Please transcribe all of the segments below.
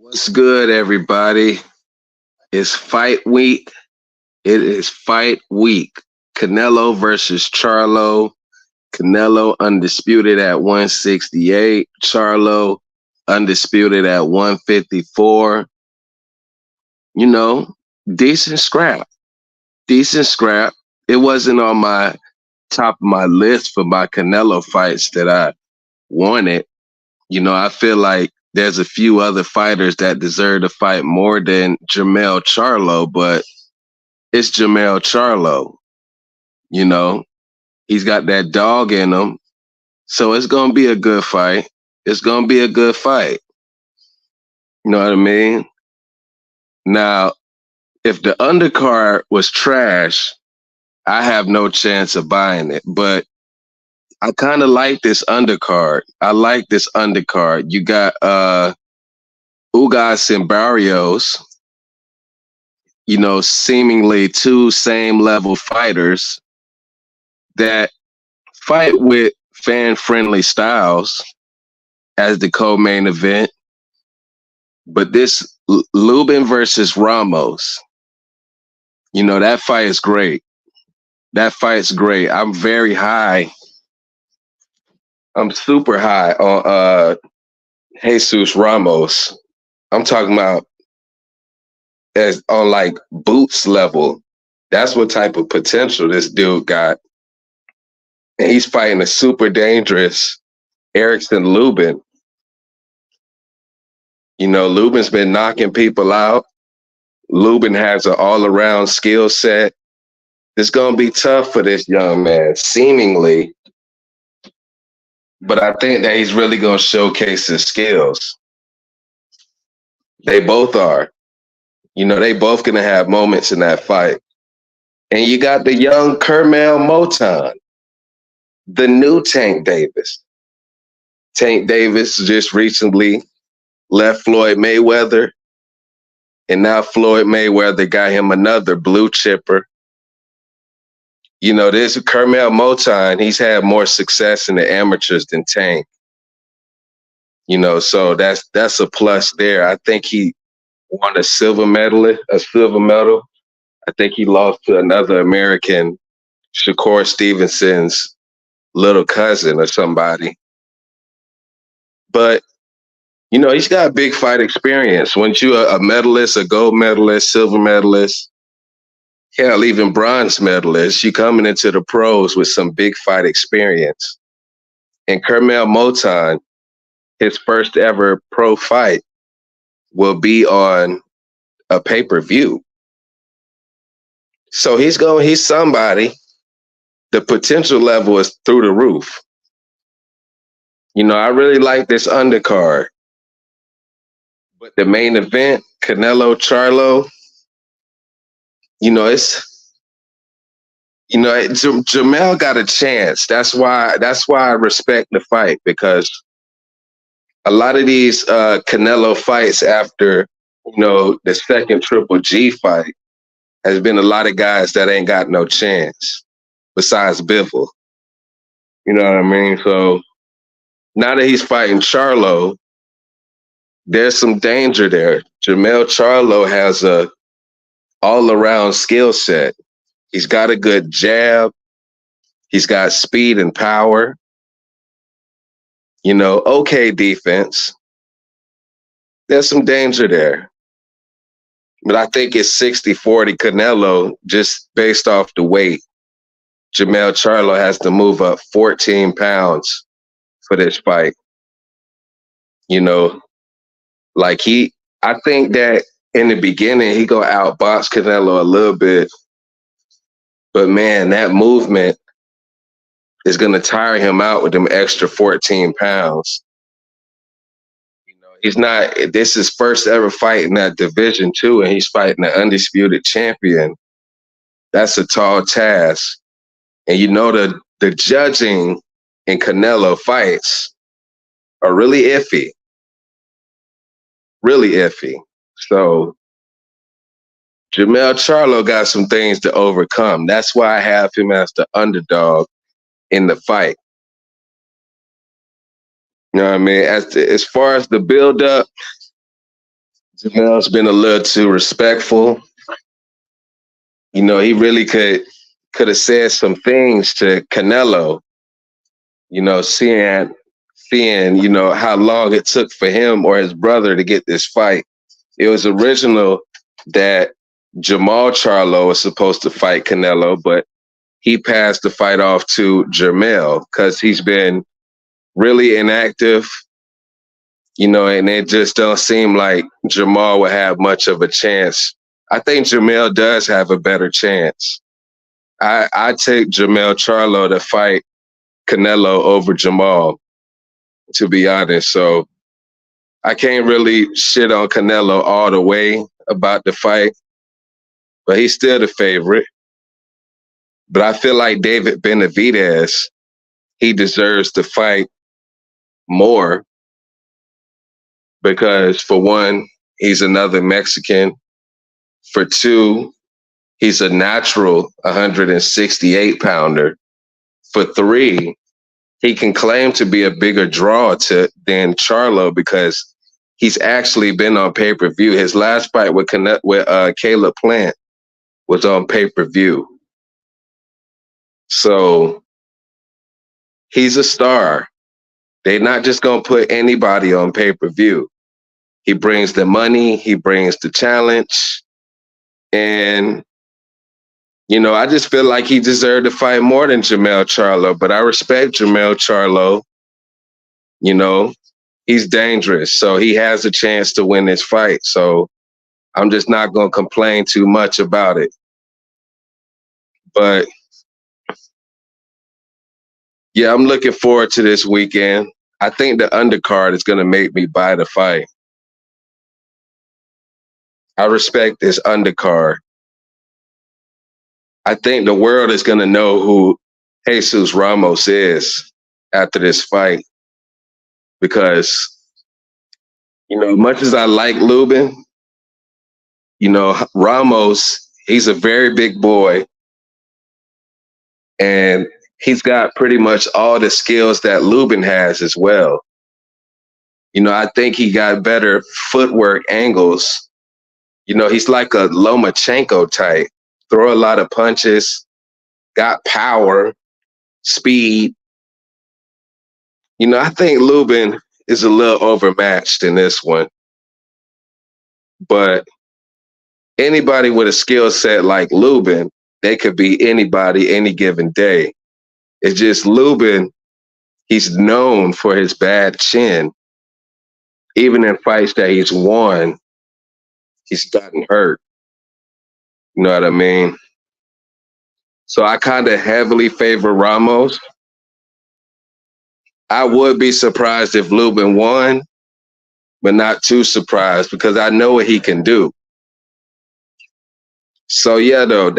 What's good, everybody? It's fight week. It is fight week. Canelo versus Charlo. Canelo undisputed at 168. Charlo undisputed at 154. You know, decent scrap. Decent scrap. It wasn't on my top of my list for my Canelo fights that I wanted. I feel like there's a few other fighters that deserve to fight more than Jermell Charlo, but it's Jermell Charlo. You know, he's got that dog in him. So it's going to be a good fight. It's going to be a good fight. You know what I mean? Now, if the undercard was trash, I have no chance of buying it. But I kind of like this undercard. I like this undercard. You got Ugas and Barrios, seemingly two same level fighters that fight with fan friendly styles as the co-main event. But this Lubin versus Ramos, that fight is great. That fight's great. I'm very high. I'm super high on Jesus Ramos. I'm talking about as on like Boots level. That's what type of potential this dude got. And he's fighting a super dangerous Erickson Lubin. Lubin's been knocking people out. Lubin has an all-around skill set. It's going to be tough for this young man, seemingly. But I think that he's really going to showcase his skills. They both are. They both going to have moments in that fight. And you got the young Kermel Moton, the new Tank Davis. Tank Davis just recently left Floyd Mayweather, and now Floyd Mayweather got him another blue chipper. This Kermel Moton, he's had more success in the amateurs than Tank. So that's a plus there. I think he won a silver medal. I think he lost to another American, Shakur Stevenson's little cousin or somebody. But he's got big fight experience. Once you're a medalist, a gold medalist, silver medalist, hell, even bronze medalist, you coming into the pros with some big fight experience. And Kermel Moton, his first ever pro fight will be on a pay-per-view. So he's somebody. The potential level is through the roof. I really like this undercard. But the main event, Canelo Charlo, Jermell got a chance. That's why I respect the fight, because a lot of these Canelo fights after, the second Triple G fight has been a lot of guys that ain't got no chance besides Biffle. You know what I mean? So now that he's fighting Charlo, there's some danger there. Jermell Charlo has a all-around skill set. He's got a good jab. He's got speed and power. Okay defense. There's some danger there. But I think it's 60-40 Canelo just based off the weight. Jermell Charlo has to move up 14 pounds for this fight. I think that in the beginning, he gonna outbox Canelo a little bit. But man, that movement is gonna tire him out with them extra 14 pounds. This is his first ever fight in that division too, and he's fighting the undisputed champion. That's a tall task. And the judging in Canelo fights are really iffy. Really iffy. So Jermell Charlo got some things to overcome. That's why I have him as the underdog in the fight. You know what I mean? As far as the build-up, Jamel's been a little too respectful. He really could have said some things to Canelo. Seeing how long it took for him or his brother to get this fight. It was original that Jamal Charlo was supposed to fight Canelo, but he passed the fight off to Jermell because he's been really inactive, and it just don't seem like Jamal would have much of a chance. I think Jermell does have a better chance. I take Jermell Charlo to fight Canelo over Jamal, to be honest. So I can't really shit on Canelo all the way about the fight, but he's still the favorite. But I feel like David Benavidez, he deserves to fight more because, for one, he's another Mexican. For two, he's a natural 168 pounder. For three, he can claim to be a bigger draw than Charlo because he's actually been on pay-per-view. His last fight with Caleb Plant was on pay-per-view. So he's a star. They're not just going to put anybody on pay-per-view. He brings the money. He brings the challenge. And, I just feel like he deserved to fight more than Jermell Charlo. But I respect Jermell Charlo. He's dangerous. So he has a chance to win this fight. So I'm just not going to complain too much about it. But yeah, I'm looking forward to this weekend. I think the undercard is going to make me buy the fight. I respect this undercard. I think the world is going to know who Jesus Ramos is after this fight. Because, much as I like Lubin, Ramos, he's a very big boy. And he's got pretty much all the skills that Lubin has as well. I think he got better footwork angles. He's like a Lomachenko type. Throw a lot of punches, got power, speed. I think Lubin is a little overmatched in this one. But anybody with a skill set like Lubin, they could be anybody any given day. It's just Lubin, he's known for his bad chin. Even in fights that he's won, he's gotten hurt. You know what I mean? So I kind of heavily favor Ramos. I would be surprised if Lubin won, but not too surprised because I know what he can do. So yeah, though,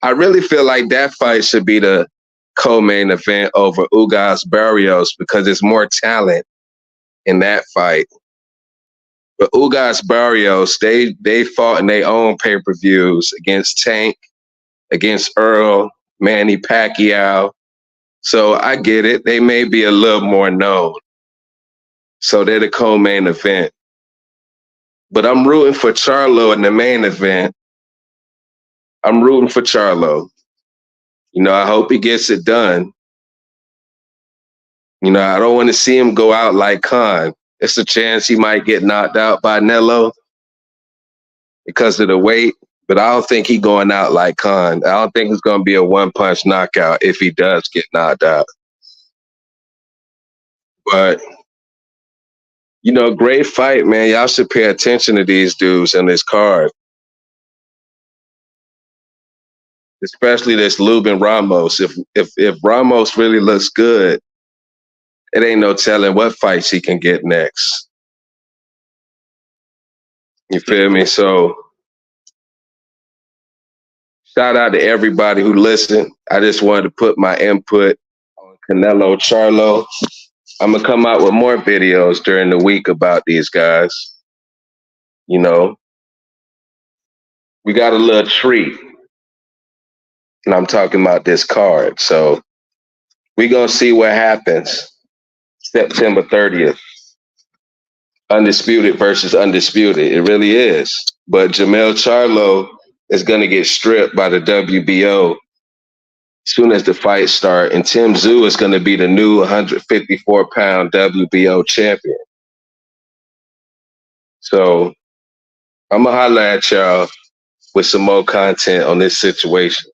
I really feel like that fight should be the co-main event over Ugas Barrios because there's more talent in that fight. But Ugas Barrios, they fought in their own pay-per-views against Tank, against Earl, Manny Pacquiao. So I get it. They may be a little more known. So they're the co-main event. But I'm rooting for Charlo in the main event. I'm rooting for Charlo. I hope he gets it done. I don't want to see him go out like Khan. It's a chance he might get knocked out by Canelo because of the weight, but I don't think he's going out like Khan. I don't think it's going to be a one-punch knockout if he does get knocked out. But, great fight, man. Y'all should pay attention to these dudes in this card. Especially this Lubin Ramos. If Ramos really looks good, it ain't no telling what fights he can get next. You feel me? So shout out to everybody who listened. I just wanted to put my input on Canelo Charlo. I'm going to come out with more videos during the week about these guys. We got a little treat. And I'm talking about this card. So we're going to see what happens September 30th. undisputed versus undisputed. It really is. But Jamel Charlo is going to get stripped by the WBO as soon as the fight start, and Tim Tszyu is going to be the new 154-pound WBO champion. So I'm gonna holler at y'all with some more content on this situation.